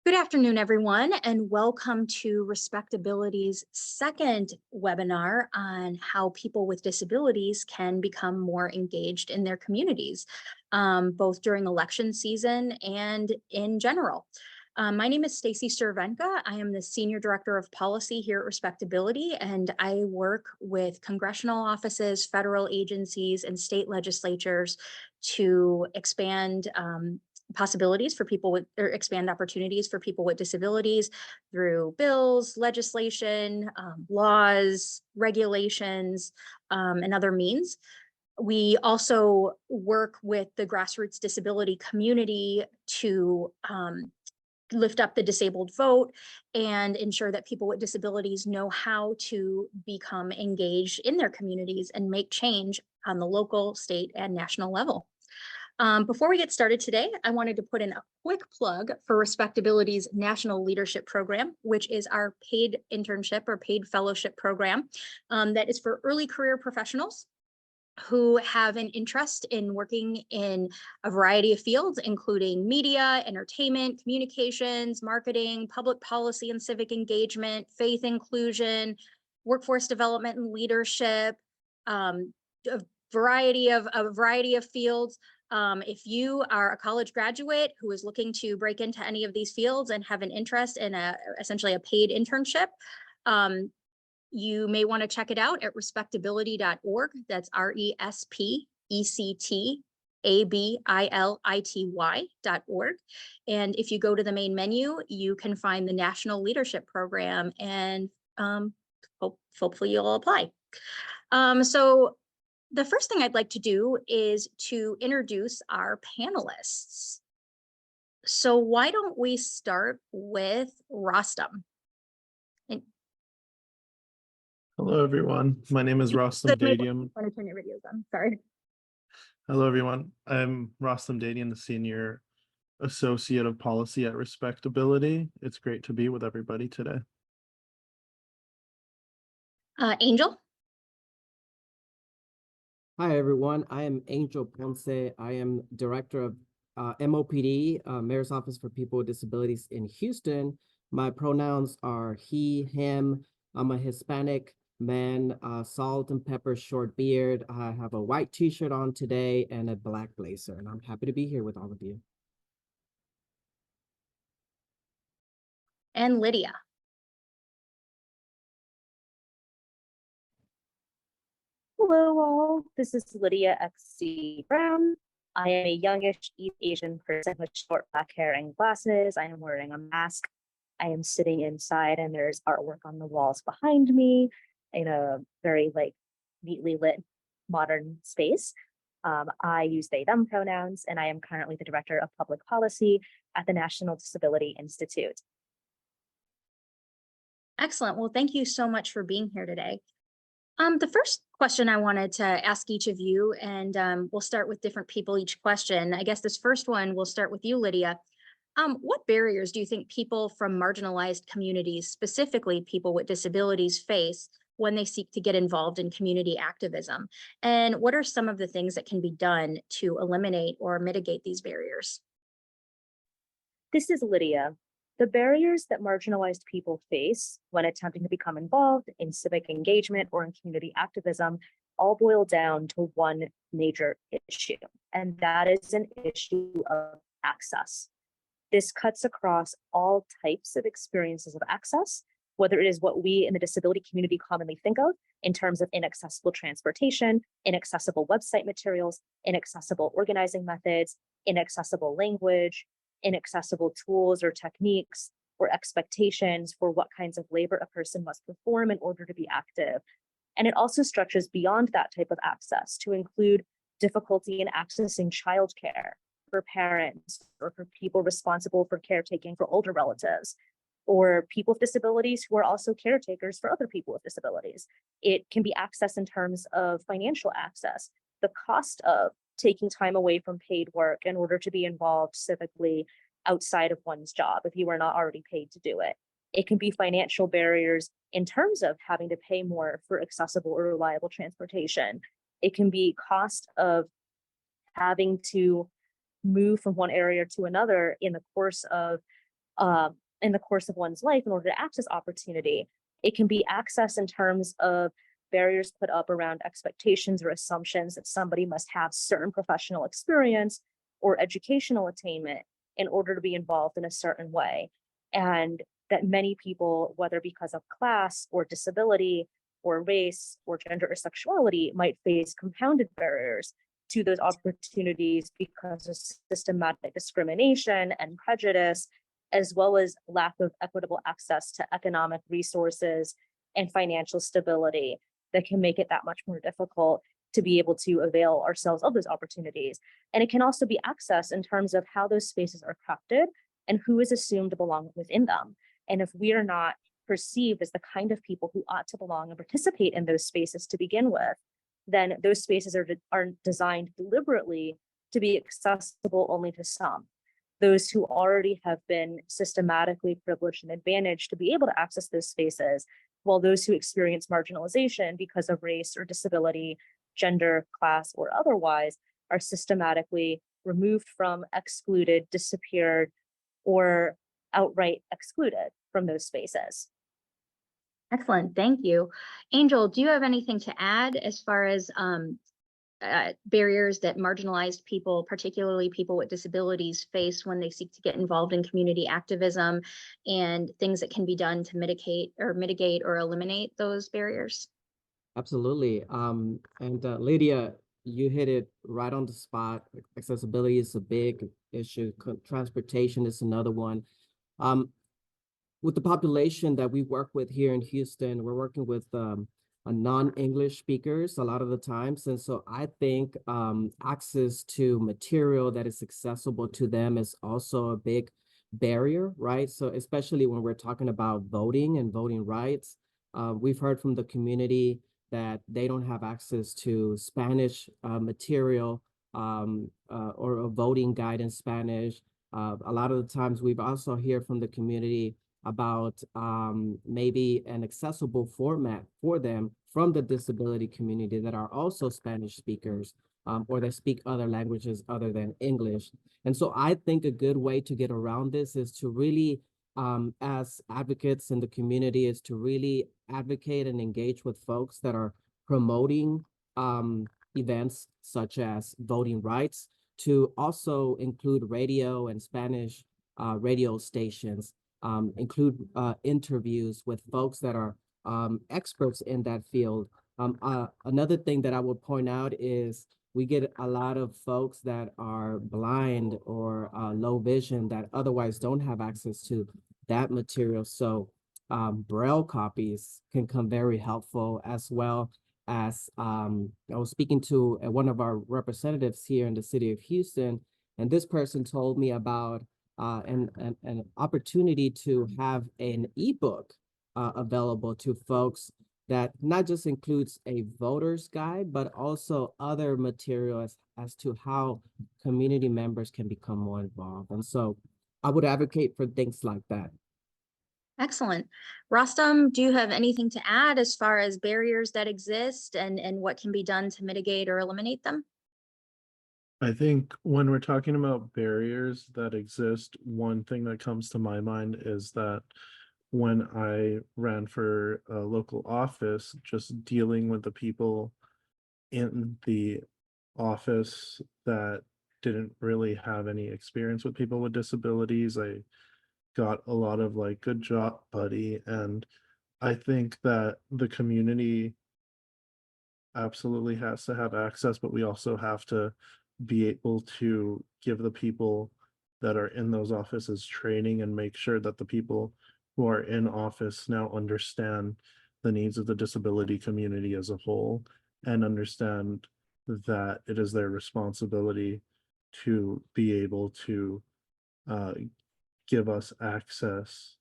Good afternoon, everyone, and welcome to RespectAbility's second webinar on how people with disabilities can become more engaged in their communities, both during election season and in general. My name is Stacy Cervenka. I am the Senior Director of Policy here at RespectAbility, and I work with congressional offices, federal agencies, and state legislatures to expand possibilities for people with, or expand opportunities for people with disabilities through bills, legislation, laws, regulations, and other means. We also work with the grassroots disability community to lift up the disabled vote and ensure that people with disabilities know how to become engaged in their communities and make change on the local, state, and national level. Before we get started today, I wanted to put in a quick plug for RespectAbility's National Leadership Program, which is our paid internship or paid fellowship program that is for early career professionals who have an interest in working in a variety of fields, including media, entertainment, communications, marketing, public policy and civic engagement, faith inclusion, workforce development and leadership, a variety of fields. If you are a college graduate who is looking to break into any of these fields and have an interest in essentially a paid internship, you may want to check it out at respectability.org. That's RespectAbility.org. And if you go to the main menu, you can find the National Leadership Program, and hopefully you'll apply. So the first thing I'd like to do is to introduce our panelists. So why don't we start with Rostam? Hello, everyone. My name is Rostam Dadian. I want to turn your videos on. Sorry. Hello, everyone. I'm Rostam Dadian, the Senior Associate of Policy at RespectAbility. It's great to be with everybody today. Angel. Hi, everyone. I am Angel Ponce. I am Director of MOPD, Mayor's Office for People with Disabilities in Houston. My pronouns are he, him. I'm a Hispanic man, salt and pepper, short beard. I have a white t-shirt on today and a black blazer, and I'm happy to be here with all of you. And Lydia. Hello all, this is Lydia XC Brown. I am a youngish East Asian person with short black hair and glasses. I am wearing a mask. I am sitting inside and there's artwork on the walls behind me in a very neatly lit modern space. I use they, them pronouns, and I am currently the Director of Public Policy at the National Disability Institute. Excellent. Well, thank you so much for being here today. The first question I wanted to ask each of you, and we'll start with different people each question. I guess this first one, we'll start with you, Lydia. What barriers do you think people from marginalized communities, specifically people with disabilities, face when they seek to get involved in community activism? And what are some of the things that can be done to eliminate or mitigate these barriers? This is Lydia. The barriers that marginalized people face when attempting to become involved in civic engagement or in community activism all boil down to one major issue, and that is an issue of access. This cuts across all types of experiences of access, whether it is what we in the disability community commonly think of in terms of inaccessible transportation, inaccessible website materials, inaccessible organizing methods, inaccessible language, inaccessible tools or techniques, or expectations for what kinds of labor a person must perform in order to be active. And it also stretches beyond that type of access to include difficulty in accessing childcare for parents or for people responsible for caretaking for older relatives, or people with disabilities who are also caretakers for other people with disabilities. It can be access in terms of financial access, the cost of taking time away from paid work in order to be involved civically outside of one's job if you are not already paid to do it. It can be financial barriers in terms of having to pay more for accessible or reliable transportation. It can be cost of having to move from one area to another in the course of in the course of one's life in order to access opportunity. It can be access in terms of barriers put up around expectations or assumptions that somebody must have certain professional experience or educational attainment in order to be involved in a certain way. And that many people, whether because of class or disability or race or gender or sexuality, might face compounded barriers to those opportunities because of systematic discrimination and prejudice, as well as lack of equitable access to economic resources and financial stability that can make it that much more difficult to be able to avail ourselves of those opportunities. And it can also be access in terms of how those spaces are crafted and who is assumed to belong within them. And if we are not perceived as the kind of people who ought to belong and participate in those spaces to begin with, then those spaces are designed deliberately to be accessible only to some. Those who already have been systematically privileged and advantaged to be able to access those spaces, while those who experience marginalization because of race or disability, gender, class, or otherwise are systematically removed from, excluded, disappeared, or outright excluded from those spaces. Excellent, thank you. Angel, do you have anything to add as far as barriers that marginalized people, particularly people with disabilities, face when they seek to get involved in community activism, and things that can be done to mitigate or eliminate those barriers? Absolutely. Lydia, you hit it right on the spot. Accessibility is a big issue. Transportation is another one. With the population that we work with here in Houston, we're working with a non-English speakers a lot of the times. And so I think access to material that is accessible to them is also a big barrier, right? So especially when we're talking about voting and voting rights, we've heard from the community that they don't have access to Spanish material or a voting guide in Spanish. A lot of the times we've also hear from the community about maybe an accessible format for them from the disability community that are also Spanish speakers or that speak other languages other than English. And so I think a good way to get around this is to really, as advocates in the community, is to really advocate and engage with folks that are promoting events such as voting rights, to also include radio and Spanish radio stations, include interviews with folks that are experts in that field. Another thing that I would point out is we get a lot of folks that are blind or low vision that otherwise don't have access to that material. So Braille copies can come very helpful, as well as I was speaking to one of our representatives here in the city of Houston, and this person told me about an opportunity to have an ebook available to folks that not just includes a voter's guide, but also other material as to how community members can become more involved. And so I would advocate for things like that. Excellent. Rostam, do you have anything to add as far as barriers that exist and what can be done to mitigate or eliminate them? I think when we're talking about barriers that exist, one thing that comes to my mind is that when I ran for a local office, just dealing with the people in the office that didn't really have any experience with people with disabilities, I got a lot of like, good job, buddy. And I think that the community absolutely has to have access, but we also have to be able to give the people that are in those offices training and make sure that the people who are in office now understand the needs of the disability community as a whole, and understand that it is their responsibility to be able to give us access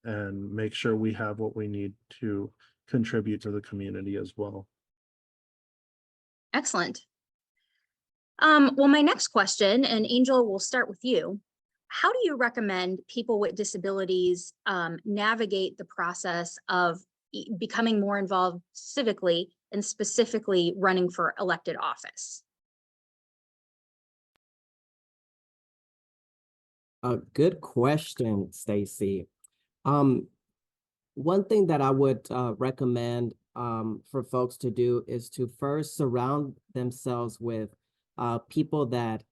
and make sure we have what we need to contribute to the community as well. Excellent. Well, my next question, and Angel, we'll start with you. How do you recommend people with disabilities navigate the process of becoming more involved civically and specifically running for elected office? A good question, Stacy. Um, One thing that I would recommend for folks to do is to first surround themselves with people that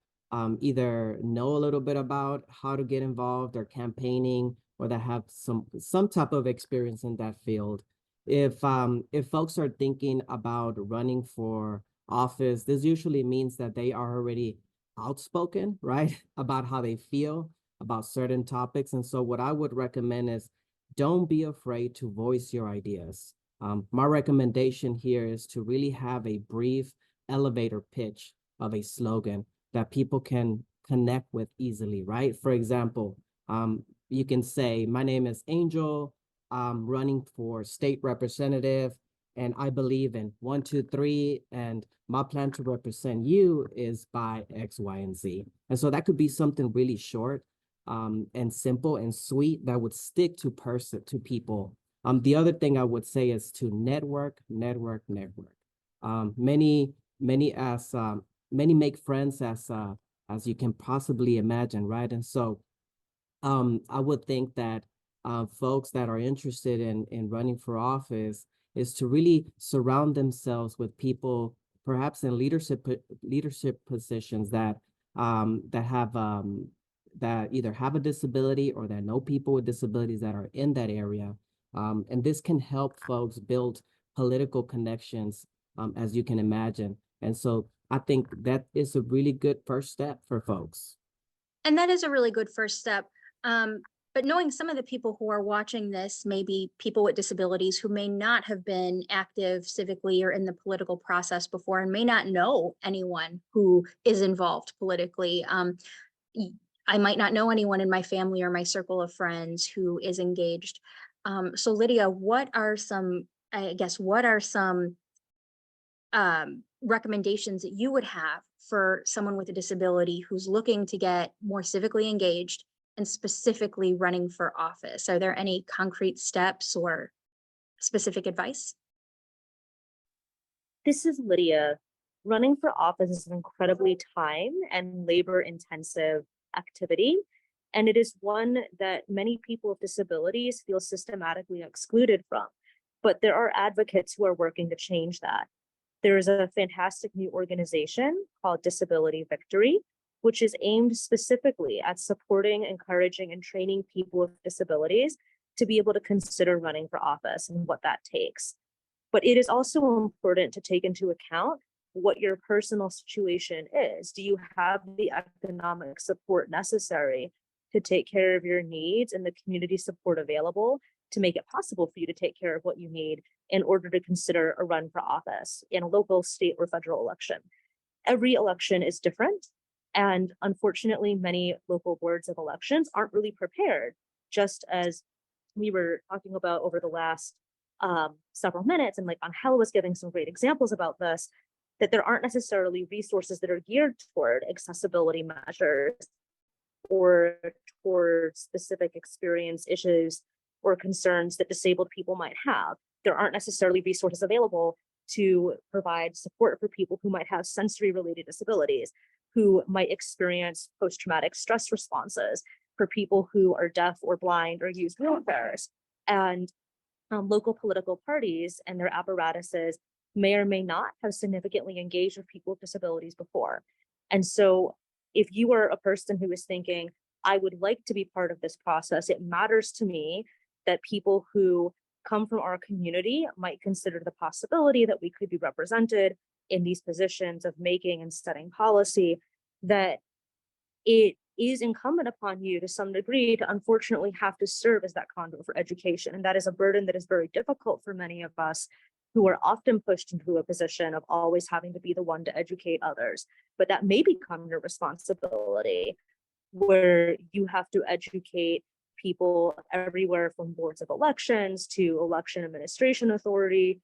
either know a little bit about how to get involved or campaigning, or that have some type of experience in that field. If folks are thinking about running for office, this usually means that they are already outspoken, right, about how they feel about certain topics. And so what I would recommend is don't be afraid to voice your ideas. My recommendation here is to really have a brief elevator pitch of a slogan that people can connect with easily, right? For example, you can say, my name is Angel, I'm running for state representative, and I believe in 1, 2, 3, and my plan to represent you is by X, Y, and Z. And so that could be something really short and simple and sweet that would stick to people. The other thing I would say is to network, network, network. Many make friends as you can possibly imagine, right? And so I would think that folks that are interested in running for office is to really surround themselves with people, perhaps in leadership positions that either have a disability or that know people with disabilities that are in that area. And this can help folks build political connections, as you can imagine. And so I think that is a really good first step for folks. And that is a really good first step. But knowing some of the people who are watching this, maybe people with disabilities who may not have been active civically or in the political process before and may not know anyone who is involved politically. I might not know anyone in my family or my circle of friends who is engaged. So Lydia, what are some recommendations that you would have for someone with a disability who's looking to get more civically engaged and specifically running for office? Are there any concrete steps or specific advice? This is Lydia. Running for office is an incredibly time and labor intensive activity, and it is one that many people with disabilities feel systematically excluded from. But there are advocates who are working to change that. There is a fantastic new organization called Disability Victory, which is aimed specifically at supporting, encouraging, and training people with disabilities to be able to consider running for office and what that takes. But it is also important to take into account what your personal situation is. Do you have the economic support necessary to take care of your needs and the community support available to make it possible for you to take care of what you need in order to consider a run for office in a local, state, or federal election? Every election is different. And unfortunately, many local boards of elections aren't really prepared, just as we were talking about over the last several minutes. And like Angel was giving some great examples about this, that there aren't necessarily resources that are geared toward accessibility measures or towards specific experience issues or concerns that disabled people might have. There aren't necessarily resources available to provide support for people who might have sensory related disabilities, who might experience post-traumatic stress responses, for people who are deaf or blind or use wheelchairs. And local political parties and their apparatuses may or may not have significantly engaged with people with disabilities before. And so if you are a person who is thinking, I would like to be part of this process, it matters to me that people who come from our community might consider the possibility that we could be represented in these positions of making and setting policy, that it is incumbent upon you to some degree to unfortunately have to serve as that conduit for education. And that is a burden that is very difficult for many of us who are often pushed into a position of always having to be the one to educate others. But that may become your responsibility, where you have to educate people everywhere from boards of elections to election administration authority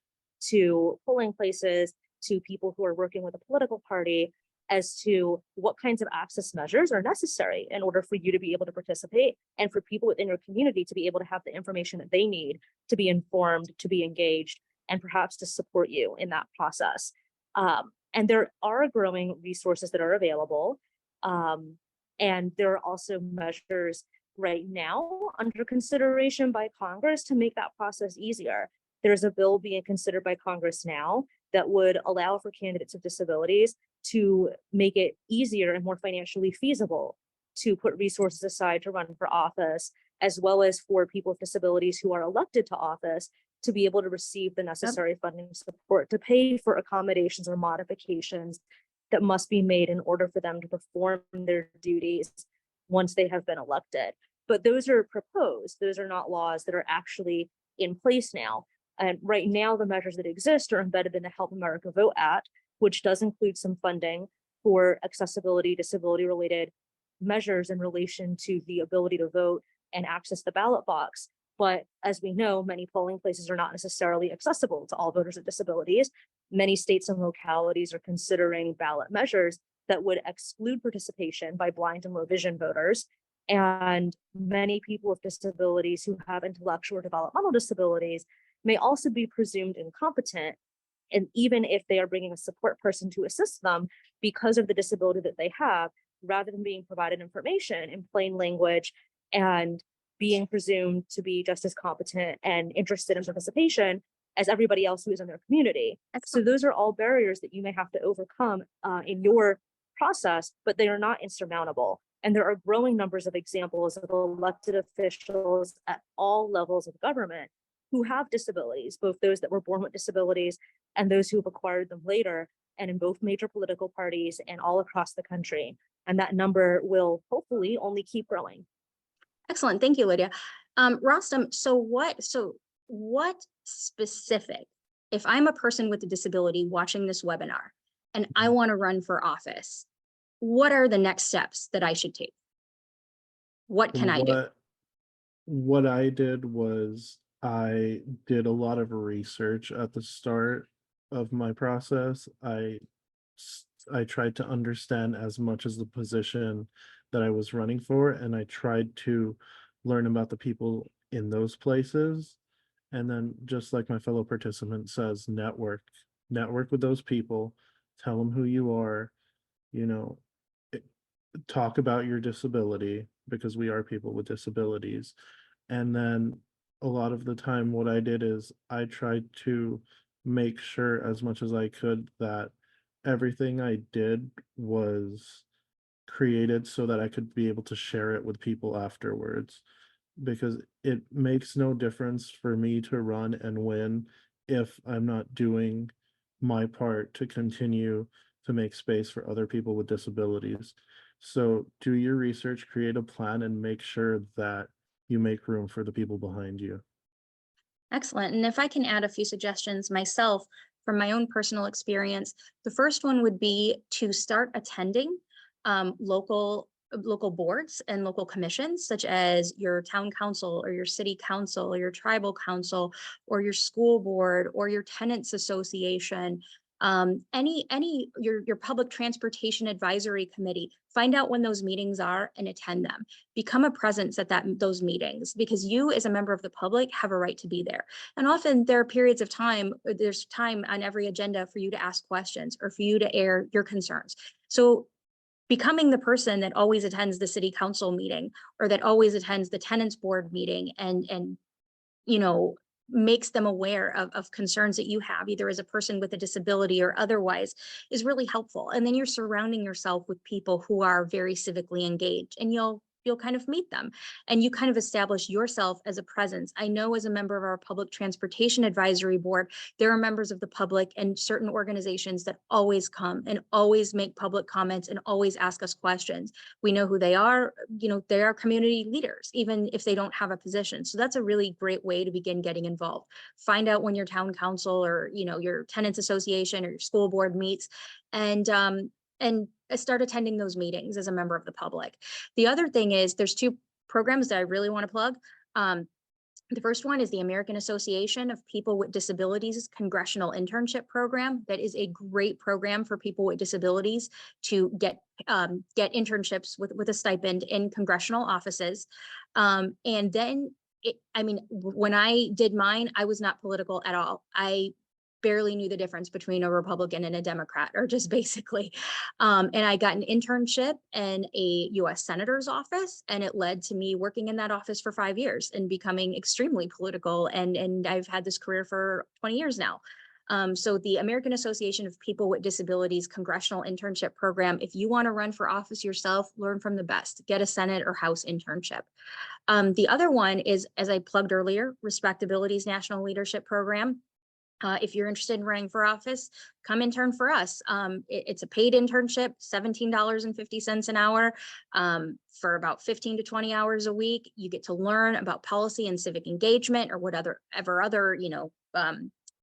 to polling places to people who are working with a political party as to what kinds of access measures are necessary in order for you to be able to participate and for people within your community to be able to have the information that they need to be informed, to be engaged, and perhaps to support you in that process. And there are growing resources that are available. And there are also measures right now under consideration by Congress to make that process easier. There's a bill being considered by Congress now that would allow for candidates with disabilities to make it easier and more financially feasible to put resources aside to run for office, as well as for people with disabilities who are elected to office to be able to receive the necessary funding support to pay for accommodations or modifications that must be made in order for them to perform their duties once they have been elected. But those are proposed. Those are not laws that are actually in place now. And right now, the measures that exist are embedded in the Help America Vote Act, which does include some funding for accessibility, disability-related measures in relation to the ability to vote and access the ballot box. But as we know, many polling places are not necessarily accessible to all voters with disabilities. Many states and localities are considering ballot measures that would exclude participation by blind and low vision voters. And many people with disabilities who have intellectual or developmental disabilities may also be presumed incompetent. And even if they are bringing a support person to assist them because of the disability that they have, rather than being provided information in plain language and being presumed to be just as competent and interested in participation as everybody else who is in their community. So those are all barriers that you may have to overcome in your process, but they are not insurmountable. And there are growing numbers of examples of elected officials at all levels of government who have disabilities, both those that were born with disabilities and those who have acquired them later, and in both major political parties and all across the country. And that number will hopefully only keep growing. Excellent. Thank you, Lydia. Rostam, so what specific, if I'm a person with a disability watching this webinar and I want to run for office, what are the next steps that I should take? What can I do? What I did was I did a lot of research at the start of my process. I tried to understand as much as the position that I was running for, and I tried to learn about the people in those places. And then, just like my fellow participant says, network with those people, tell them who you are, you know, talk about your disability, because we are people with disabilities. And then a lot of the time what I did is I tried to make sure as much as I could that everything I did was created so that I could be able to share it with people afterwards, because it makes no difference for me to run and win if I'm not doing my part to continue to make space for other people with disabilities. So do your research, create a plan, and make sure that you make room for the people behind you. Excellent. And if I can add a few suggestions myself from my own personal experience, the first one would be to start attending local boards and local commissions, such as your town council or your city council or your tribal council or your school board or your tenants association. Your public transportation advisory committee. Find out when those meetings are and attend them. Become a presence at those meetings, because you as a member of the public have a right to be there. And often there are periods of time, there's time on every agenda for you to ask questions or for you to air your concerns. So becoming the person that always attends the city council meeting or that always attends the tenants board meeting and you know, makes them aware of concerns that you have, either as a person with a disability or otherwise, is really helpful. And then you're surrounding yourself with people who are very civically engaged, and you'll kind of meet them and you kind of establish yourself as a presence. I know as a member of our public transportation advisory board, there are members of the public and certain organizations that always come and always make public comments and always ask us questions. We know who they are, you know, they are community leaders, even if they don't have a position. So that's a really great way to begin getting involved. Find out when your town council or, you know, your tenants association or your school board meets, and start attending those meetings as a member of the public. The other thing is there's two programs that I really want to plug. The first one is the American Association of People with Disabilities Congressional Internship Program. That is a great program for people with disabilities to get internships with a stipend in congressional offices. And then, when I did mine, I was not political at all. I barely knew the difference between a Republican and a Democrat, or just basically. And I got an internship in a US Senator's office, and it led to me working in that office for 5 years and becoming extremely political. And I've had this career for 20 years now. So the American Association of People with Disabilities Congressional Internship Program, if you want to run for office yourself, learn from the best, get a Senate or House internship. The other one is, as I plugged earlier, RespectAbility's National Leadership Program. If you're interested in running for office, come intern for us. It's a paid internship, $17.50 an hour, for about 15 to 20 hours a week. You get to learn about policy and civic engagement, or whatever other,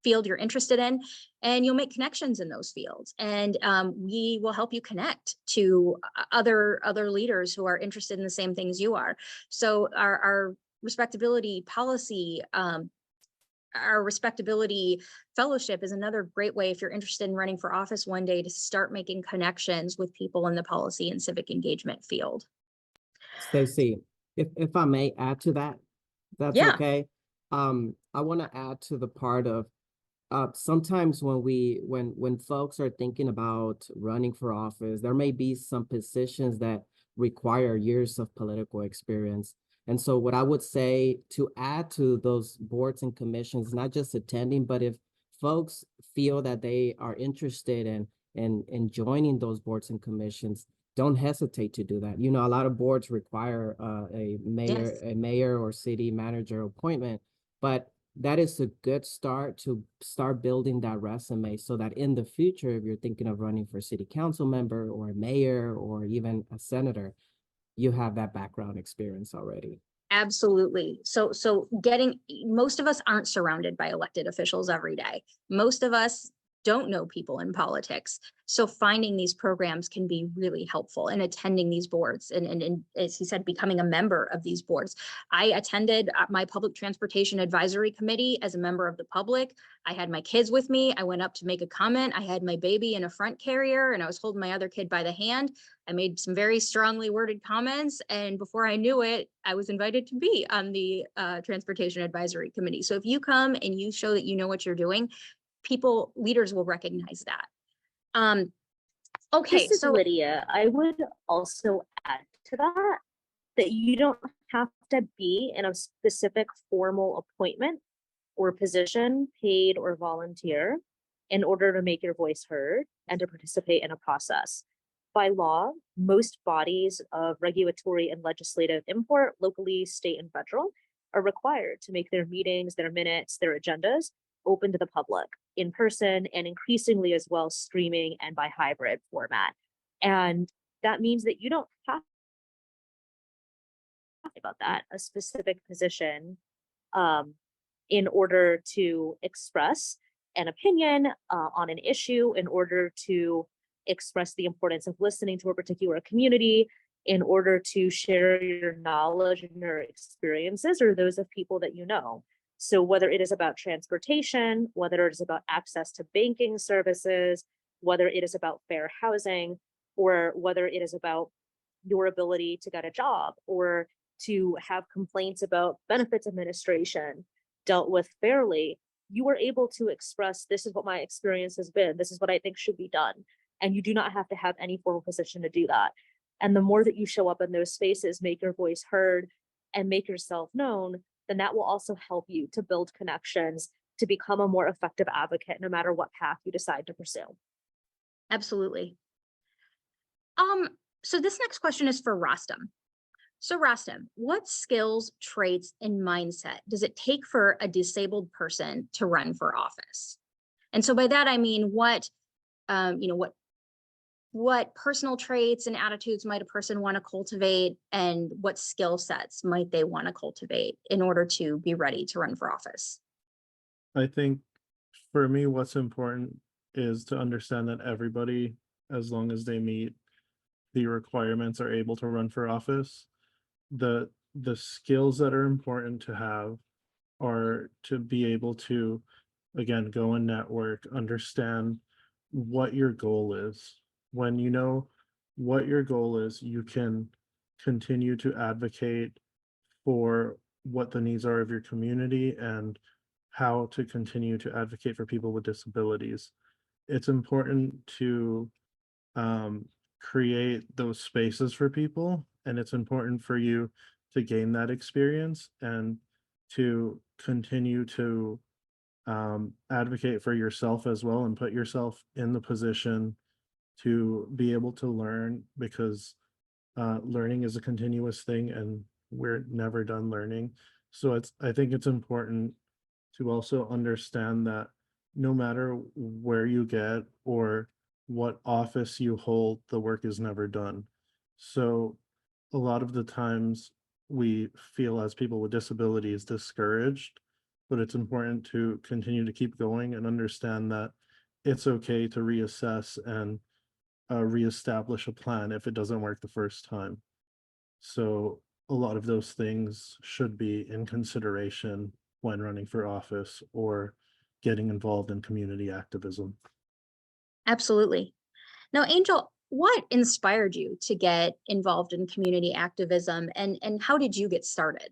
field you're interested in, and you'll make connections in those fields. And we will help you connect to other leaders who are interested in the same things you are. So our respectability policy, our respectability fellowship is another great way, if you're interested in running for office one day, to start making connections with people in the policy and civic engagement field. Stacey, if I may add to that, that's Yeah. okay. I want to add to the part of sometimes when folks are thinking about running for office, there may be some positions that require years of political experience. And so what I would say to add to those boards and commissions, not just attending, but if folks feel that they are interested in joining those boards and commissions, don't hesitate to do that. You know, a lot of boards require a mayor or city manager appointment, but that is a good start to start building that resume, so that in the future, if you're thinking of running for city council member or a mayor or even a senator, you have that background experience already. Absolutely. So most of us aren't surrounded by elected officials every day. Most of us don't know people in politics. So finding these programs can be really helpful, and attending these boards and as he said, becoming a member of these boards. I attended my public transportation advisory committee as a member of the public. I had my kids with me. I went up to make a comment. I had my baby in a front carrier, and I was holding my other kid by the hand. I made some very strongly worded comments, and before I knew it, I was invited to be on the transportation advisory committee. So if you come and you show that you know what you're doing, leaders will recognize that. Okay, This is so Lydia. I would also add to that you don't have to be in a specific formal appointment or position, paid or volunteer, in order to make your voice heard and to participate in a process. By law, most bodies of regulatory and legislative import, locally, state, and federal, are required to make their meetings, their minutes, their agendas open to the public in person, and increasingly as well streaming and by hybrid format. And that means that you don't have about that, a specific position in order to express an opinion on an issue, in order to express the importance of listening to a particular community, in order to share your knowledge and your experiences or those of people that you know. So whether it is about transportation, whether it is about access to banking services, whether it is about fair housing, or whether it is about your ability to get a job or to have complaints about benefits administration dealt with fairly, you are able to express, this is what my experience has been, this is what I think should be done. And you do not have to have any formal position to do that. And the more that you show up in those spaces, make your voice heard and make yourself known, then that will also help you to build connections, to become a more effective advocate, no matter what path you decide to pursue. absolutely. So this next question is for Rostam. So Rostam, what skills, traits, and mindset does it take for a disabled person to run for office? And so by that, I mean, what personal traits and attitudes might a person want to cultivate, and what skill sets might they want to cultivate in order to be ready to run for office? I think for me, what's important is to understand that everybody, as long as they meet the requirements, are able to run for office. The skills that are important to have are to be able to, again, go and network, understand what your goal is. When you know what your goal is, you can continue to advocate for what the needs are of your community and how to continue to advocate for people with disabilities. It's important to create those spaces for people, and it's important for you to gain that experience and to continue to advocate for yourself as well and put yourself in the position to be able to learn, because learning is a continuous thing and we're never done learning. So I think it's important to also understand that no matter where you get or what office you hold, the work is never done. So a lot of the times we feel as people with disabilities discouraged, but it's important to continue to keep going and understand that it's okay to reassess and reestablish a plan if it doesn't work the first time. So a lot of those things should be in consideration when running for office or getting involved in community activism. Absolutely. Now, Angel, what inspired you to get involved in community activism, and how did you get started?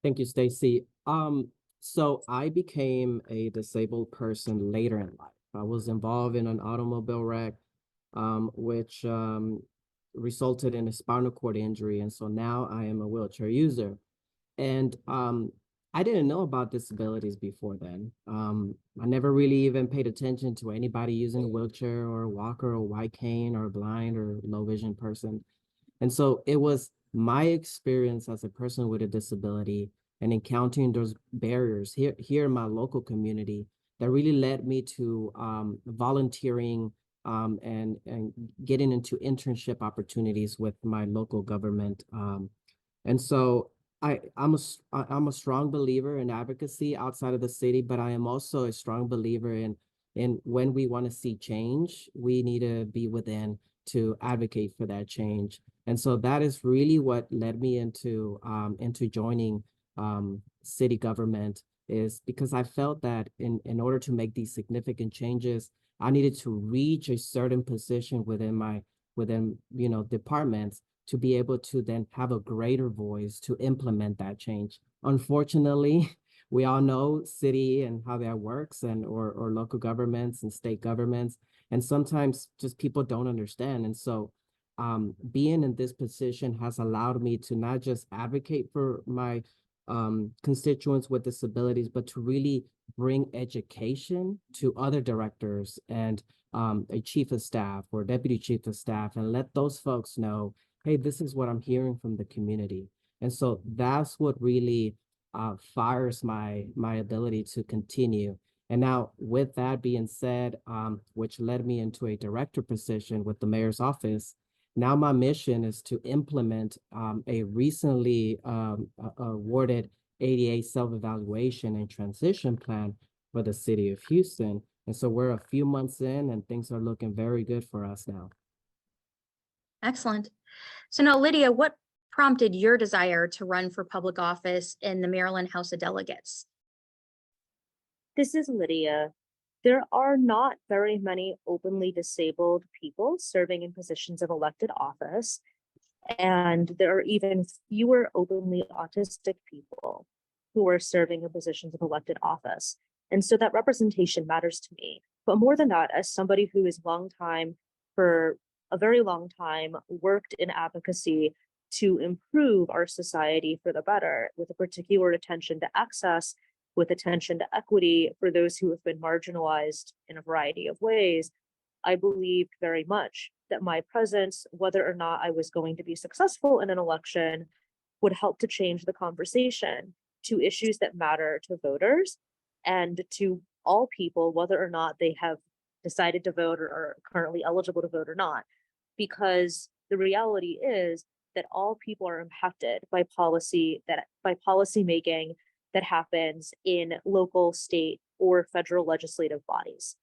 Thank you, Stacy. So I became a disabled person later in life. I was involved in an automobile wreck, which resulted in a spinal cord injury. And so now I am a wheelchair user. And I didn't know about disabilities before then. I never really even paid attention to anybody using a wheelchair or a walker or white cane or blind or low vision person. And so it was my experience as a person with a disability and encountering those barriers here in my local community that really led me to volunteering and getting into internship opportunities with my local government. And so I'm a strong believer in advocacy outside of the city, but I am also a strong believer in when we want to see change, we need to be within to advocate for that change. And so that is really what led me into joining city government, is because I felt that in order to make these significant changes, I needed to reach a certain position within departments to be able to then have a greater voice to implement that change. Unfortunately, we all know city and how that works, and or local governments and state governments, and sometimes just people don't understand. And so being in this position has allowed me to not just advocate for my constituents with disabilities, but to really bring education to other directors and a chief of staff or deputy chief of staff, and let those folks know, hey, this is what I'm hearing from the community. And so that's what really fires my ability to continue. And now, with that being said, which led me into a director position with the mayor's office, now my mission is to implement a recently awarded ADA self-evaluation and transition plan for the city of Houston. And so we're a few months in and things are looking very good for us now. Excellent. So now, Lydia, what prompted your desire to run for public office in the Maryland House of Delegates? This is Lydia. There are not very many openly disabled people serving in positions of elected office, and there are even fewer openly autistic people who are serving in positions of elected office. And so that representation matters to me. But more than that, as somebody who is for a very long time, worked in advocacy to improve our society for the better, with a particular attention to access, with attention to equity for those who have been marginalized in a variety of ways, I believed very much that my presence, whether or not I was going to be successful in an election, would help to change the conversation to issues that matter to voters and to all people, whether or not they have decided to vote or are currently eligible to vote or not. Because the reality is that all people are impacted by policy making that happens in local, state, or federal legislative bodies.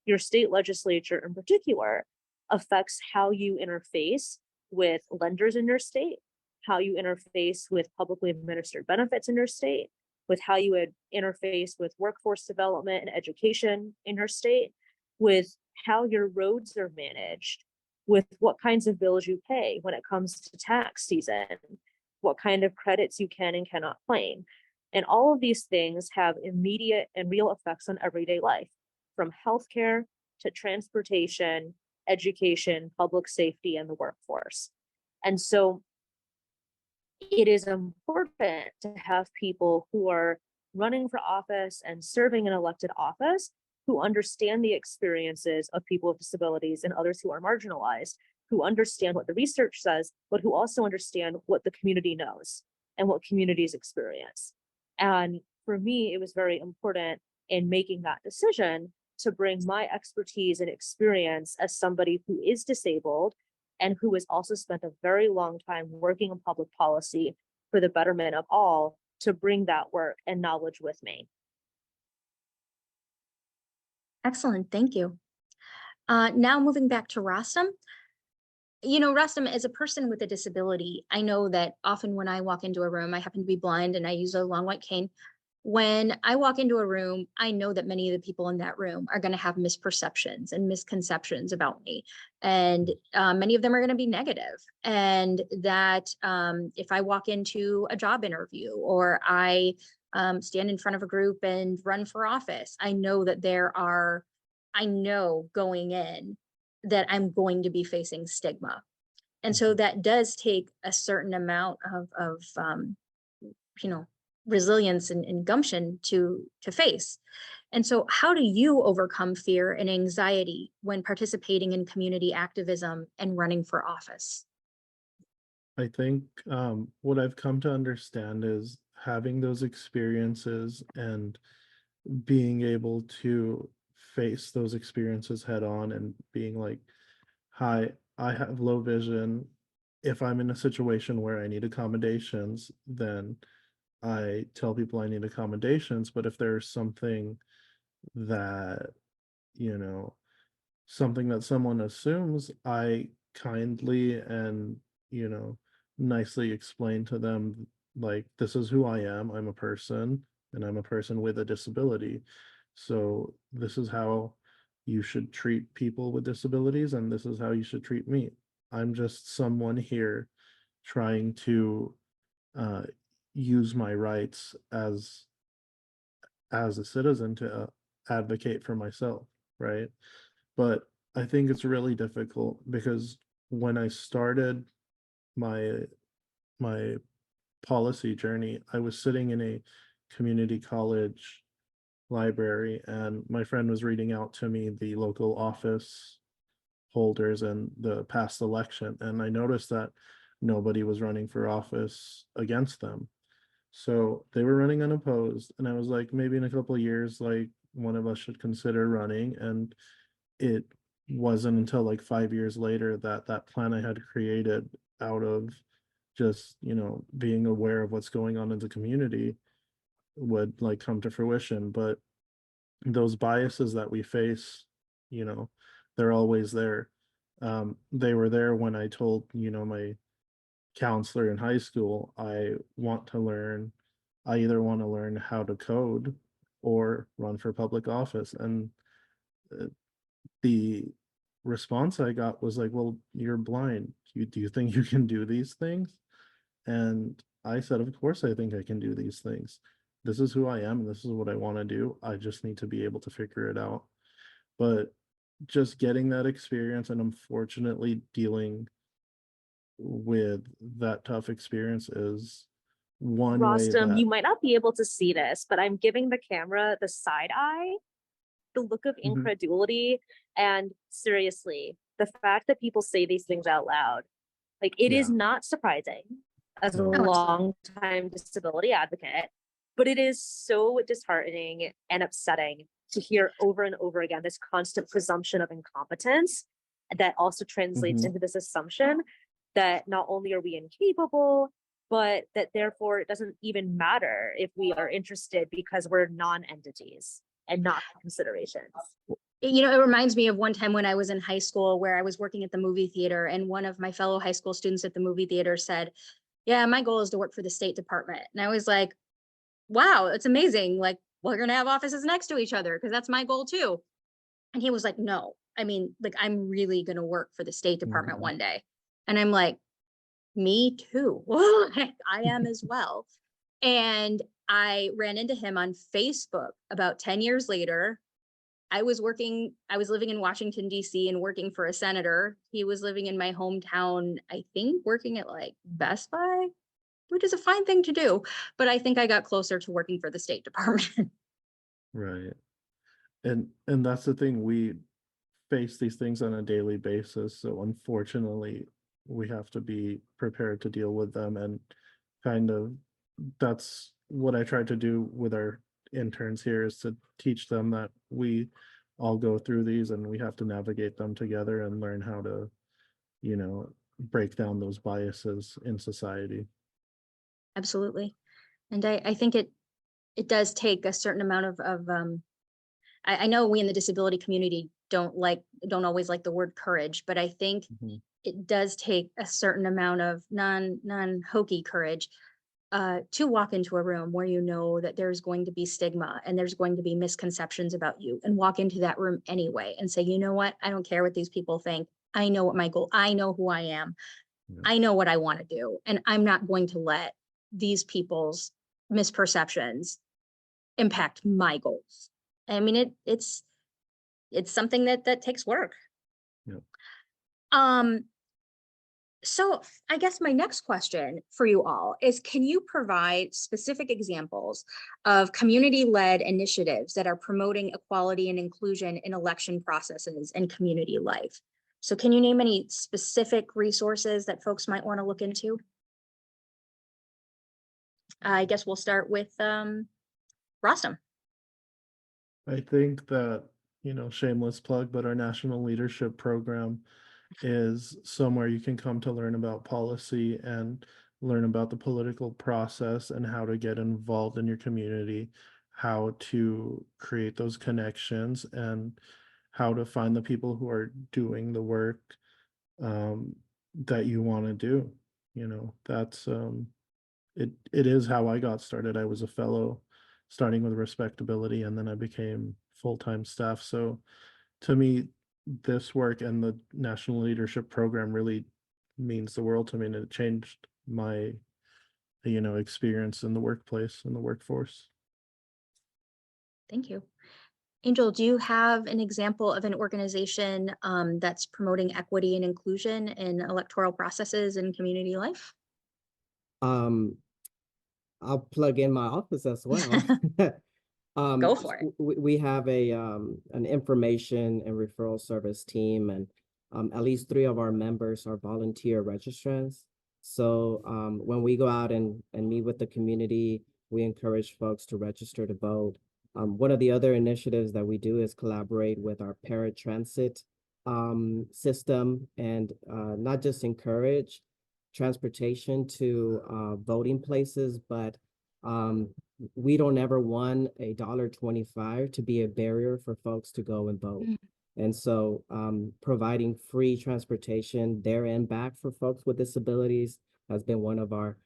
Your state legislature in particular affects how you interface with lenders in your state, how you interface with publicly administered benefits in your state, with how you would interface with workforce development and education in your state, with how your roads are managed, with what kinds of bills you pay when it comes to tax season, what kind of credits you can and cannot claim. And all of these things have immediate and real effects on everyday life, from healthcare to transportation, education, public safety, and the workforce. And so it is important to have people who are running for office and serving in elected office who understand the experiences of people with disabilities and others who are marginalized, who understand what the research says, but who also understand what the community knows and what communities experience. And for me, it was very important in making that decision to bring my expertise and experience as somebody who is disabled and who has also spent a very long time working in public policy for the betterment of all, to bring that work and knowledge with me. Excellent, thank you. Now moving back to Rostam. You know, Rustam, as a person with a disability, I know that often when I walk into a room, I happen to be blind and I use a long white cane. When I walk into a room, I know that many of the people in that room are going to have misperceptions and misconceptions about me. And many of them are going to be negative. And that if I walk into a job interview or I stand in front of a group and run for office, I know that I know going in that I'm going to be facing stigma. And so that does take a certain amount of you know, resilience and gumption to face. And so how do you overcome fear and anxiety when participating in community activism and running for office? I think what I've come to understand is having those experiences and being able to face those experiences head on and being like, hi, I have low vision. If I'm in a situation where I need accommodations, then I tell people I need accommodations. But if there's something that, you know, something that someone assumes, I kindly and, you know, nicely explain to them, like, this is who I am. I'm a person and I'm a person with a disability. So this is how you should treat people with disabilities, and this is how you should treat me. I'm just someone here trying to uh, use my rights as a citizen to advocate for myself, right? But I think it's really difficult because when I started my my policy journey, I was sitting in a community college library and my friend was reading out to me the local office holders and the past election, and I noticed that nobody was running for office against them. So they were running unopposed, and I was like, maybe in a couple of years, like one of us should consider running. And it wasn't until like 5 years later that that plan I had created out of just, you know, being aware of what's going on in the community would like come to fruition. But those biases that we face, you know, they're always there. They were there when I told, you know, my counselor in high school, I either want to learn how to code or run for public office. And the response I got was like, well, you're blind. Do you think you can do these things? And I said, of course, I think I can do these things. This is who I am, and this is what I want to do. I just need to be able to figure it out. But just getting that experience and unfortunately dealing with that tough experience is one way Rostam, that you might not be able to see this, but I'm giving the camera the side eye, the look of incredulity. And seriously, the fact that people say these things out loud, like it is not surprising as a No. No, absolutely. long-time disability advocate, but it is so disheartening and upsetting to hear over and over again this constant presumption of incompetence that also translates into this assumption that not only are we incapable, but that therefore it doesn't even matter if we are interested because we're non-entities and not considerations. You know, it reminds me of one time when I was in high school where I was working at the movie theater, and one of my fellow high school students at the movie theater said, yeah, my goal is to work for the State Department. And I was like, wow, it's amazing. Like, we're going to have offices next to each other because that's my goal too. And he was like, no, I mean, like, I'm really going to work for the State Department one day. And I'm like, me too. I am as well. And I ran into him on Facebook about 10 years later. I was living in Washington, DC and working for a senator. He was living in my hometown, I think working at like Best Buy, which is a fine thing to do. But I think I got closer to working for the State Department. Right. And that's the thing, we face these things on a daily basis. So unfortunately, we have to be prepared to deal with them, and kind of that's what I tried to do with our interns here, is to teach them that we all go through these and we have to navigate them together and learn how to, break down those biases in society. Absolutely. And I think it does take a certain amount of I know we in the disability community don't always like the word courage, but I think Mhm. it does take a certain amount of non-hokey courage to walk into a room where you know that there's going to be stigma and there's going to be misconceptions about you, and walk into that room anyway and say, you know what, I don't care what these people think. I know what my goal, I know who I am. Yeah. I know what I want to do, and I'm not going to let these people's misperceptions impact my goals. I mean, it's something that takes work. Yeah. So I guess my next question for you all is, can you provide specific examples of community-led initiatives that are promoting equality and inclusion in election processes and community life? So can you name any specific resources that folks might want to look into? I guess we'll start with Rostam. I think that, shameless plug, but our national leadership program is somewhere you can come to learn about policy and learn about the political process and how to get involved in your community, how to create those connections, and how to find the people who are doing the work um, that you want to do. That's it is how I got started. I was a fellow starting with Respectability, and then I became full-time staff. So to me, this work and the national leadership program really means the world to me, and it changed my experience in the workplace and the workforce. Thank you. Angel, do you have an example of an organization that's promoting equity and inclusion in electoral processes and community life? Um, I'll plug in my office as well. Go for it. We have an information and referral service team, and at least 3 of our members are volunteer registrants. So when we go out and meet with the community, we encourage folks to register to vote. One of the other initiatives that we do is collaborate with our paratransit system, and not just encourage transportation to voting places, but we don't ever want $1.25 to be a barrier for folks to go and vote. And so providing free transportation there and back for folks with disabilities has been one of our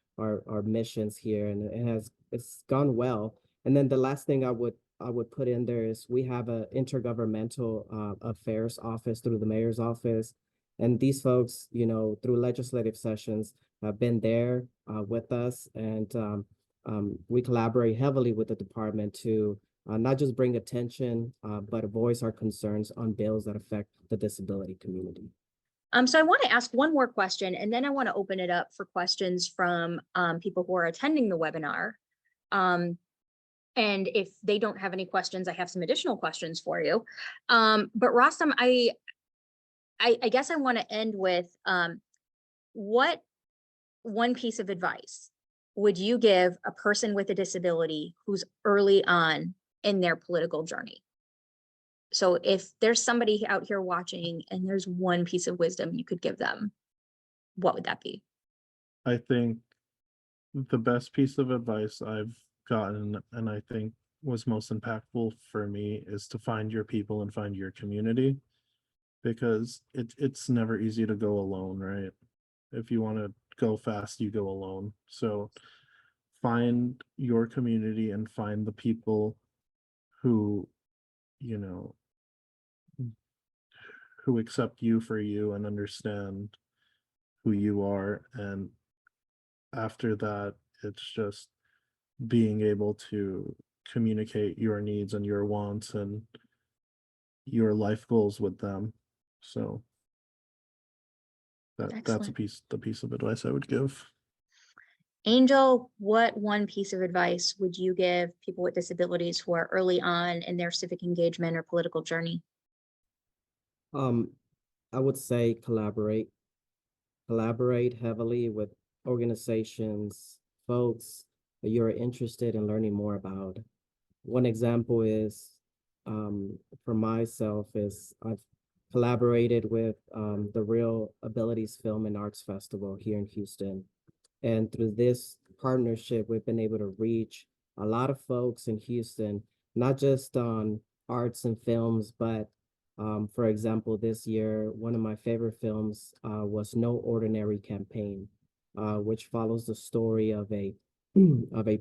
missions here, and it's gone well. And then the last thing I would put in there is we have an intergovernmental affairs office through the mayor's office. And these folks, through legislative sessions, have been there with us, and we collaborate heavily with the department to not just bring attention, but voice our concerns on bills that affect the disability community. So I want to ask one more question, and then I want to open it up for questions from people who are attending the webinar. And if they don't have any questions, I have some additional questions for you. But Rostam, I guess I want to end with what one piece of advice would you give a person with a disability who's early on in their political journey? So if there's somebody out here watching and there's one piece of wisdom you could give them, what would that be? I think the best piece of advice I've gotten, and I think was most impactful for me, is to find your people and find your community, because it's never easy to go alone, right? If you want to go fast, you go alone. So find your community and find the people who, who accept you for you and understand who you are. And after that, it's just being able to communicate your needs and your wants and your life goals with them. So that's Excellent. the piece of advice I would give. Angel, what one piece of advice would you give people with disabilities who are early on in their civic engagement or political journey? I would say collaborate heavily with organizations, folks that you're interested in learning more about. One example is, for myself, is I've collaborated with the Real Abilities Film and Arts Festival here in Houston. And through this partnership, we've been able to reach a lot of folks in Houston, not just on arts and films, but for example, this year, one of my favorite films was No Ordinary Campaign, which follows the story of a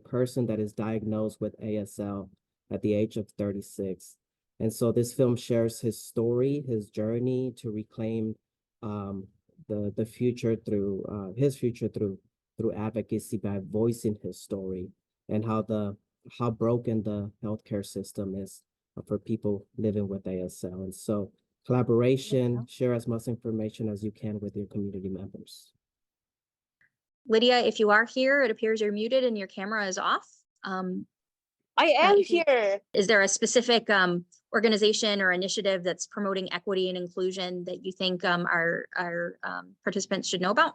person that is diagnosed with ASL at the age of 36. And so this film shares his story, his journey to reclaim the future through his future through advocacy by voicing his story, and how broken the healthcare system is for people living with ASL. And so collaboration, share as much information as you can with your community members. Lydia, if you are here, it appears you're muted and your camera is off. I am if you- here. Is there a specific organization or initiative that's promoting equity and inclusion that you think our participants should know about?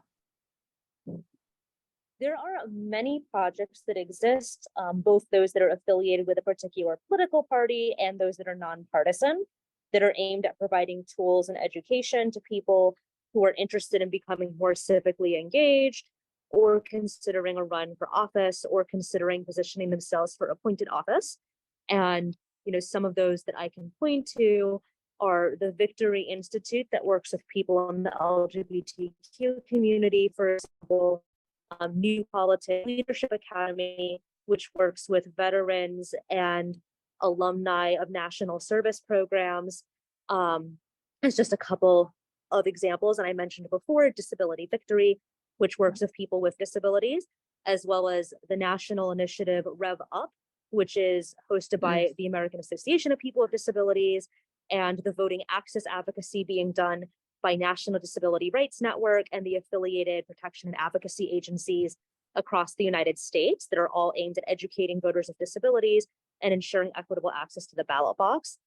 There are many projects that exist, both those that are affiliated with a particular political party and those that are nonpartisan, that are aimed at providing tools and education to people who are interested in becoming more civically engaged, or considering a run for office, or considering positioning themselves for appointed office. And some of those that I can point to are the Victory Institute that works with people in the LGBTQ community, for example, New Politics Leadership Academy, which works with veterans and alumni of national service programs. It's just a couple of examples. And I mentioned before, Disability Victory, which works with people with disabilities, as well as the national initiative Rev Up, which is hosted by the American Association of People with Disabilities, and the voting access advocacy being done by National Disability Rights Network and the affiliated protection and advocacy agencies across the United States that are all aimed at educating voters with disabilities and ensuring equitable access to the ballot box.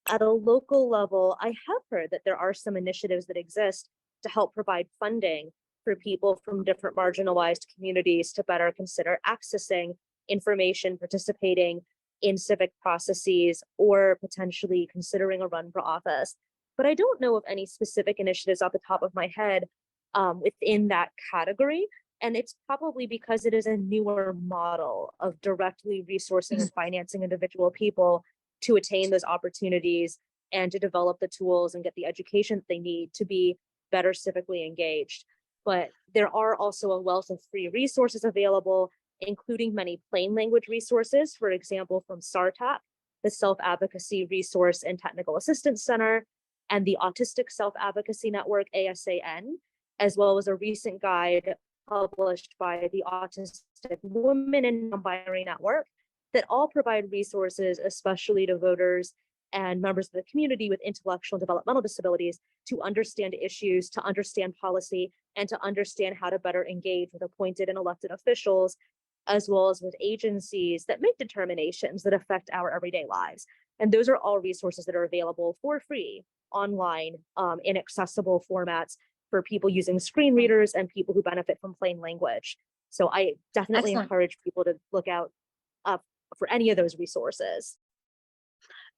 At a local level, I have heard that there are some initiatives that exist to help provide funding for people from different marginalized communities to better consider accessing information, participating in civic processes, or potentially considering a run for office. But I don't know of any specific initiatives off the top of my head within that category. And it's probably because it is a newer model of directly resourcing and financing individual people to attain those opportunities and to develop the tools and get the education that they need to be better civically engaged. But there are also a wealth of free resources available, including many plain language resources, for example, from SARTAC, the Self-Advocacy Resource and Technical Assistance Center, and the Autistic Self-Advocacy Network, ASAN, as well as a recent guide published by the Autistic Women and Non-Binary Network, that all provide resources, especially to voters and members of the community with intellectual and developmental disabilities, to understand issues, to understand policy, and to understand how to better engage with appointed and elected officials, as well as with agencies that make determinations that affect our everyday lives. And those are all resources that are available for free online in accessible formats for people using screen readers and people who benefit from plain language. So I definitely encourage people to look out for any of those resources.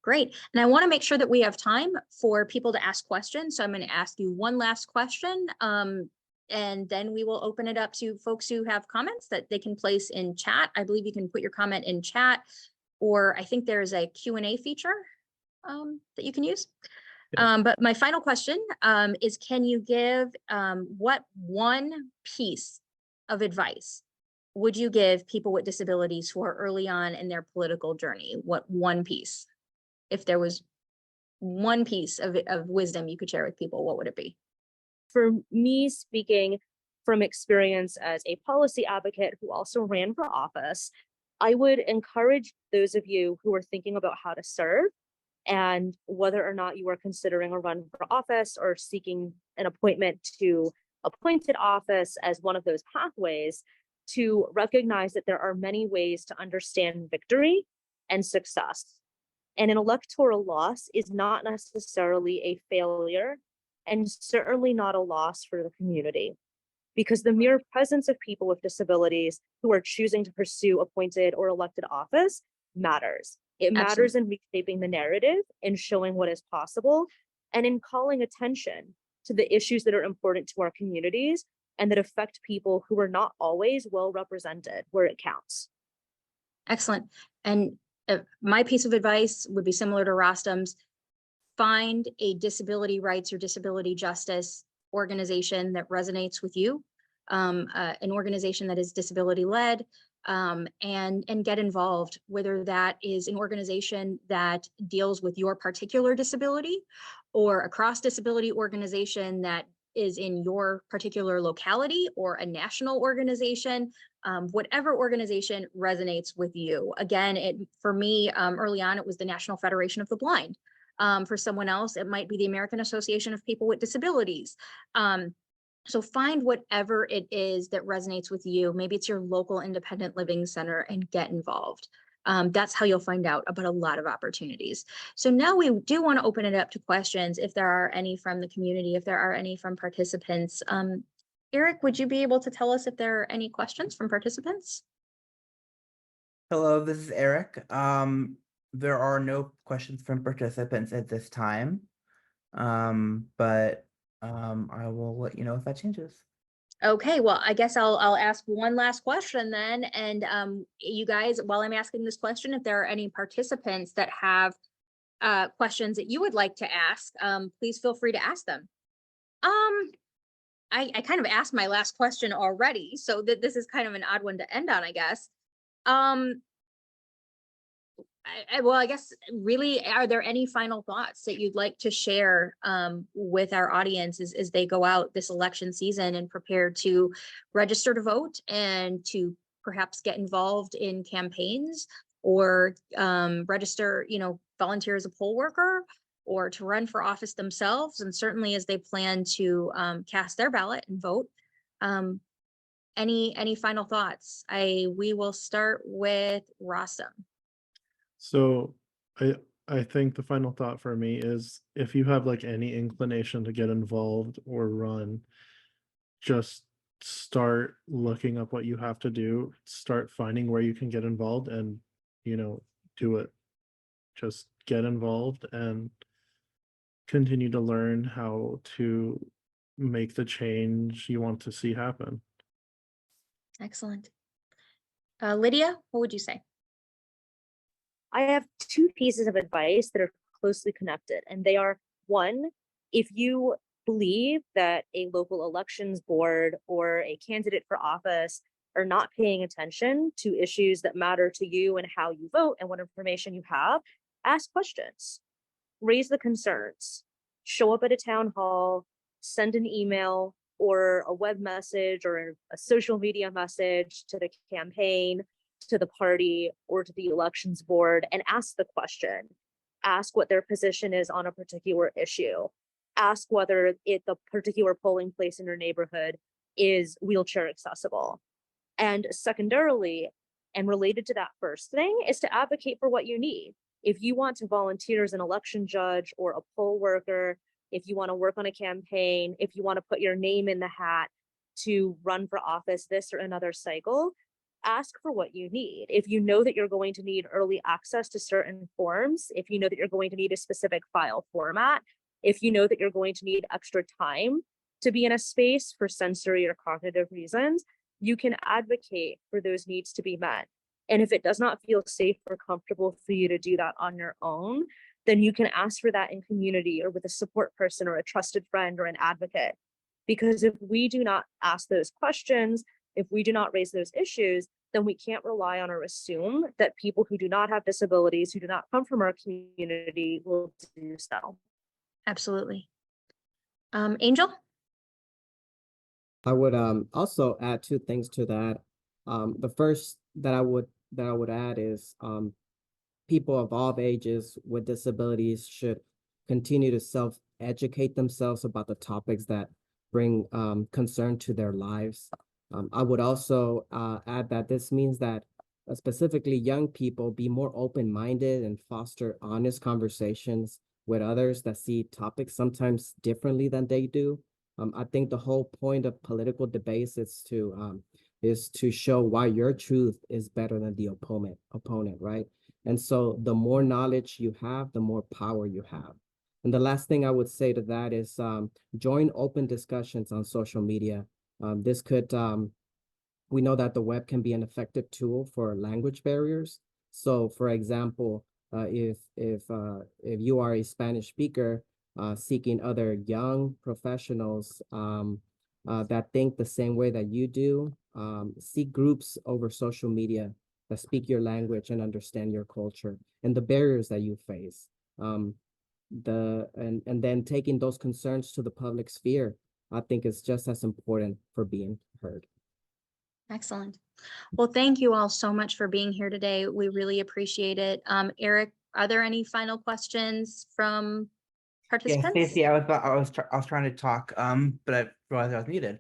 Great. And I want to make sure that we have time for people to ask questions. So I'm going to ask you one last question, and then we will open it up to folks who have comments that they can place in chat. I believe you can put your comment in chat, or I think there's a Q&A feature that you can use. But my final question is, can you give what one piece of advice would you give people with disabilities who are early on in their political journey? What one piece? If there was one piece of wisdom you could share with people, what would it be? For me, speaking from experience as a policy advocate who also ran for office, I would encourage those of you who are thinking about how to serve, and whether or not you are considering a run for office or seeking an appointment to appointed office as one of those pathways, to recognize that there are many ways to understand victory and success. And an electoral loss is not necessarily a failure, and certainly not a loss for the community, because the mere presence of people with disabilities who are choosing to pursue appointed or elected office matters. It matters in reshaping the narrative and showing what is possible, and in calling attention to the issues that are important to our communities and that affect people who are not always well represented where it counts. Excellent. And my piece of advice would be similar to Rostam's. Find a disability rights or disability justice organization that resonates with you, an organization that is disability led, and get involved, whether that is an organization that deals with your particular disability or a cross disability organization that is in your particular locality, or a national organization, whatever organization resonates with you. Again, for me, early on, it was the National Federation of the Blind. For someone else, it might be the American Association of People with Disabilities. So find whatever it is that resonates with you. Maybe it's your local independent living center, and get involved. That's how you'll find out about a lot of opportunities. So now we do want to open it up to questions, if there are any from the community, if there are any from participants. Eric, would you be able to tell us if there are any questions from participants? Hello, this is Eric. There are no questions from participants at this time, but I will let you know if that changes. Okay, well, I guess I'll ask one last question then. And you guys, while I'm asking this question, if there are any participants that have questions that you would like to ask, please feel free to ask them. I kind of asked my last question already, so that this is kind of an odd one to end on, I guess. Well, I guess really, are there any final thoughts that you'd like to share with our audience as they go out this election season and prepare to register to vote and to perhaps get involved in campaigns, or register, volunteer as a poll worker, or to run for office themselves, and certainly as they plan to cast their ballot and vote? Any final thoughts? We will start with Rostam. So I think the final thought for me is, if you have like any inclination to get involved or run, just start looking up what you have to do, start finding where you can get involved, and do it. Just get involved and continue to learn how to make the change you want to see happen. Excellent. Lydia, what would you say? I have two pieces of advice that are closely connected, and they are: one, if you believe that a local elections board or a candidate for office are not paying attention to issues that matter to you and how you vote and what information you have, ask questions, raise the concerns, show up at a town hall, send an email or a web message or a social media message to the campaign, to the party, or to the elections board, and ask the question. Ask what their position is on a particular issue. Ask whether the particular polling place in your neighborhood is wheelchair accessible. And secondarily, and related to that first thing, is to advocate for what you need. If you want to volunteer as an election judge or a poll worker, if you want to work on a campaign, if you want to put your name in the hat to run for office this or another cycle, ask for what you need. If you know that you're going to need early access to certain forms, if you know that you're going to need a specific file format, if you know that you're going to need extra time to be in a space for sensory or cognitive reasons, you can advocate for those needs to be met. And if it does not feel safe or comfortable for you to do that on your own, then you can ask for that in community or with a support person or a trusted friend or an advocate. Because if we do not ask those questions, if we do not raise those issues, then we can't rely on or assume that people who do not have disabilities, who do not come from our community, will do so. Absolutely. Angel? I would also add two things to that. The first that I would that I would add is people of all ages with disabilities should continue to self-educate themselves about the topics that bring concern to their lives. I would also add that this means that specifically young people be more open-minded and foster honest conversations with others that see topics sometimes differently than they do. I think the whole point of political debates is to show why your truth is better than the opponent, right? And so the more knowledge you have, the more power you have. And the last thing I would say to that is join open discussions on social media. This could we know that the web can be an effective tool for language barriers. So, for example, if you are a Spanish speaker seeking other young professionals that think the same way that you do, seek groups over social media that speak your language and understand your culture and the barriers that you face. And then taking those concerns to the public sphere, I think is just as important for being heard. Excellent. Well, thank you all so much for being here today. We really appreciate it. Eric, are there any final questions from Yeah, participants? Stacey, I was trying to talk, but I realized I was muted.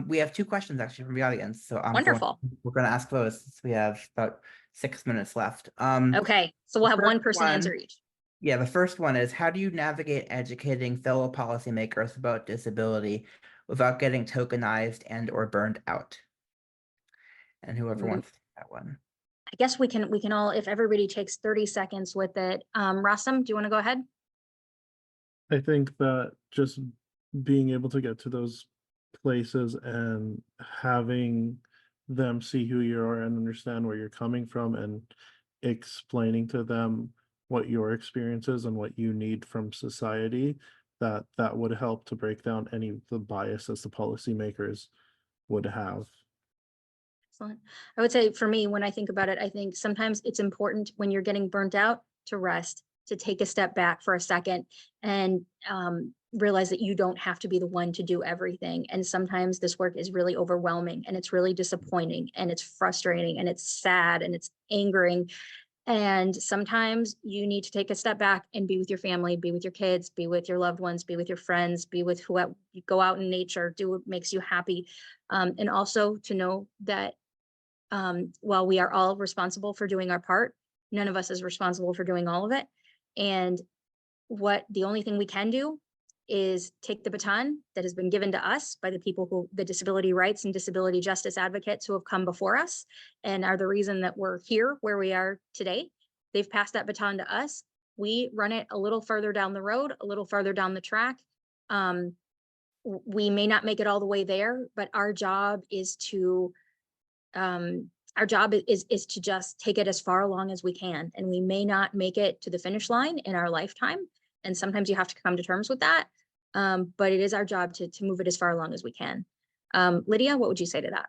We have two questions actually from the audience, so Wonderful. we're going to ask those since we have about 6 minutes left. Okay, so we'll have one first person answer one- each. Yeah, the first one is, how do you navigate educating fellow policymakers about disability without getting tokenized and or burned out? And whoever wants to take that one. I guess we can all, if everybody takes 30 seconds with it. Rassam, do you want to go ahead? I think that just being able to get to those places and having them see who you are and understand where you're coming from and explaining to them what your experience is and what you need from society, that would help to break down any of the biases the policymakers would have. Excellent. I would say for me, when I think about it, I think sometimes it's important when you're getting burnt out to rest, to take a step back for a second and realize that you don't have to be the one to do everything. And sometimes this work is really overwhelming and it's really disappointing and it's frustrating and it's sad and it's angering. And sometimes you need to take a step back and be with your family, be with your kids, be with your loved ones, be with your friends, be with whoever, go out in nature, do what makes you happy. And also to know that while we are all responsible for doing our part, none of us is responsible for doing all of it. And the only thing we can do is take the baton that has been given to us by the people who, the disability rights and disability justice advocates who have come before us and are the reason that we're here where we are today. They've passed that baton to us. We run it a little further down the road, a little further down the track. We may not make it all the way there, but our job is to to just take it as far along as we can. And we may not make it to the finish line in our lifetime. And sometimes you have to come to terms with that. But it is our job to move it as far along as we can. Lydia, what would you say to that?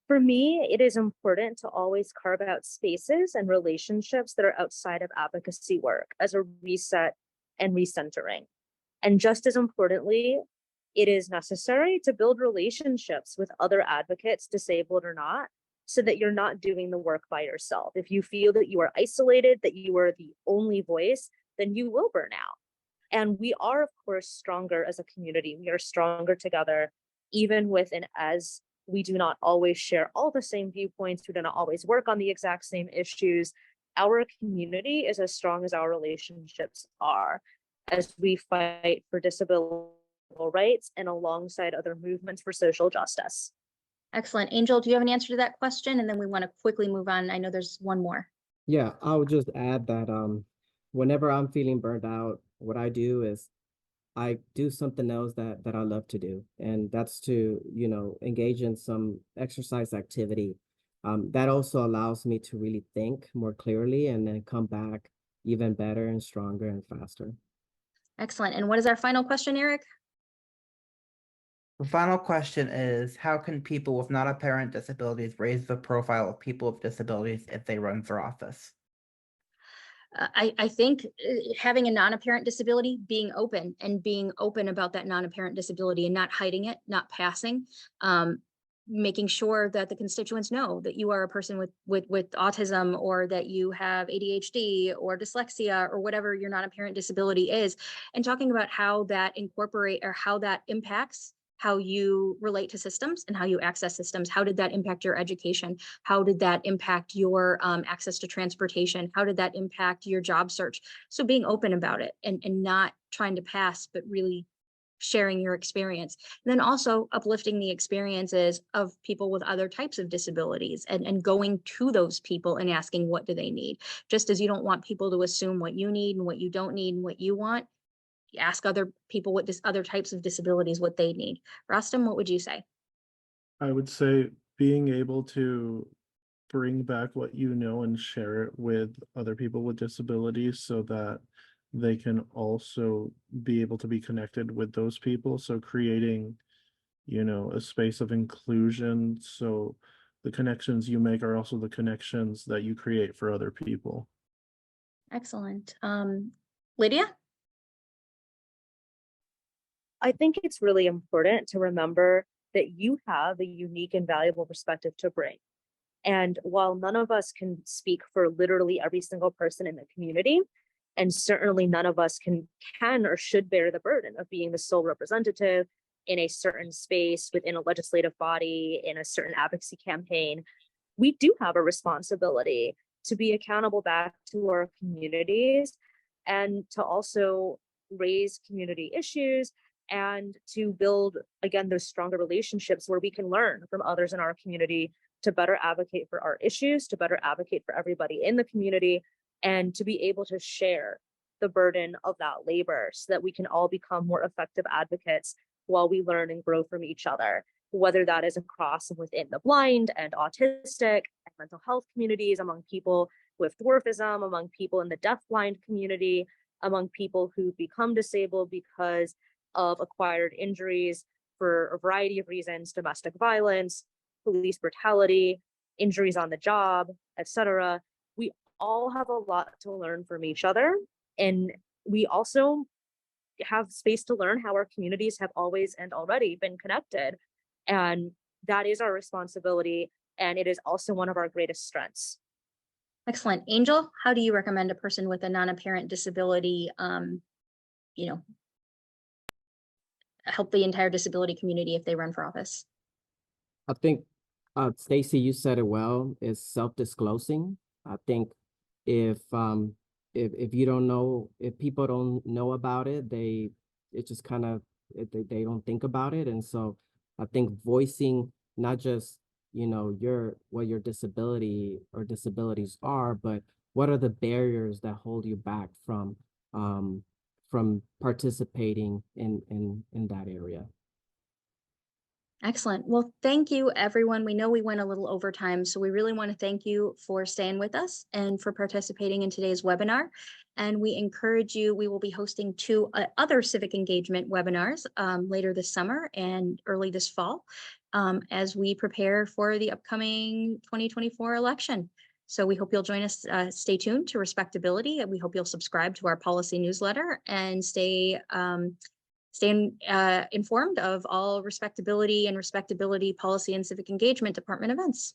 For me, it is important to always carve out spaces and relationships that are outside of advocacy work as a reset and recentering. And just as importantly, it is necessary to build relationships with other advocates, disabled or not, so that you're not doing the work by yourself. If you feel that you are isolated, that you are the only voice, then you will burn out. And we are, of course, stronger as a community. We are stronger together, even as we do not always share all the same viewpoints. We do not always work on the exact same issues. Our community is as strong as our relationships are as we fight for disability rights and alongside other movements for social justice. Excellent. Angel, do you have an answer to that question? And then we want to quickly move on. I know there's one more. Yeah, I would just add that whenever I'm feeling burned out, what I do is I do something else that I love to do, and that's to, engage in some exercise activity. That also allows me to really think more clearly and then come back even better and stronger and faster. Excellent. And what is our final question, Eric? The final question is, how can people with non-apparent disabilities raise the profile of people with disabilities if they run for office? I think having a non-apparent disability, being open about that non-apparent disability and not hiding it, not passing. making sure that the constituents know that you are a person with autism, or that you have ADHD or dyslexia or whatever your non-apparent disability is, and talking about how that how that impacts how you relate to systems and how you access systems. How did that impact your education? How did that impact your access to transportation? How did that impact your job search? So being open about it, and not trying to pass, but really sharing your experience. And then also uplifting the experiences of people with other types of disabilities, and going to those people and asking, what do they need? Just as you don't want people to assume what you need and what you don't need and what you want, ask other people with other types of disabilities what they need. Rostam, what would you say? I would say being able to bring back what you know and share it with other people with disabilities, so that they can also be able to be connected with those people. So creating, a space of inclusion, so the connections you make are also the connections that you create for other people. Excellent. Lydia? I think it's really important to remember that you have a unique and valuable perspective to bring. And while none of us can speak for literally every single person in the community, and certainly none of us can or should bear the burden of being the sole representative in a certain space within a legislative body, in a certain advocacy campaign, we do have a responsibility to be accountable back to our communities, and to also raise community issues, and to build, again, those stronger relationships where we can learn from others in our community to better advocate for our issues, to better advocate for everybody in the community, and to be able to share the burden of that labor so that we can all become more effective advocates while we learn and grow from each other, whether that is across and within the blind and autistic and mental health communities, among people with dwarfism, among people in the deafblind community, among people who become disabled because of acquired injuries for a variety of reasons, domestic violence, police brutality, injuries on the job, etc. We all have a lot to learn from each other. And we also have space to learn how our communities have always and already been connected. And that is our responsibility. And it is also one of our greatest strengths. Excellent. Angel, how do you recommend a person with a non-apparent disability, help the entire disability community if they run for office? I think, Stacy, you said it well, is self-disclosing. I think if you don't know, if people don't know about it, they don't think about it. And so I think voicing not just, what your disability or disabilities are, but what are the barriers that hold you back from participating in that area. Excellent. Well, thank you, everyone. We know we went a little over time, so we really want to thank you for staying with us and for participating in today's webinar. And we encourage you, we will be hosting 2 other civic engagement webinars later this summer and early this fall as we prepare for the upcoming 2024 election. So we hope you'll join us. Stay tuned to Respectability, and we hope you'll subscribe to our policy newsletter and stay informed of all respectability and respectability policy and civic engagement department events.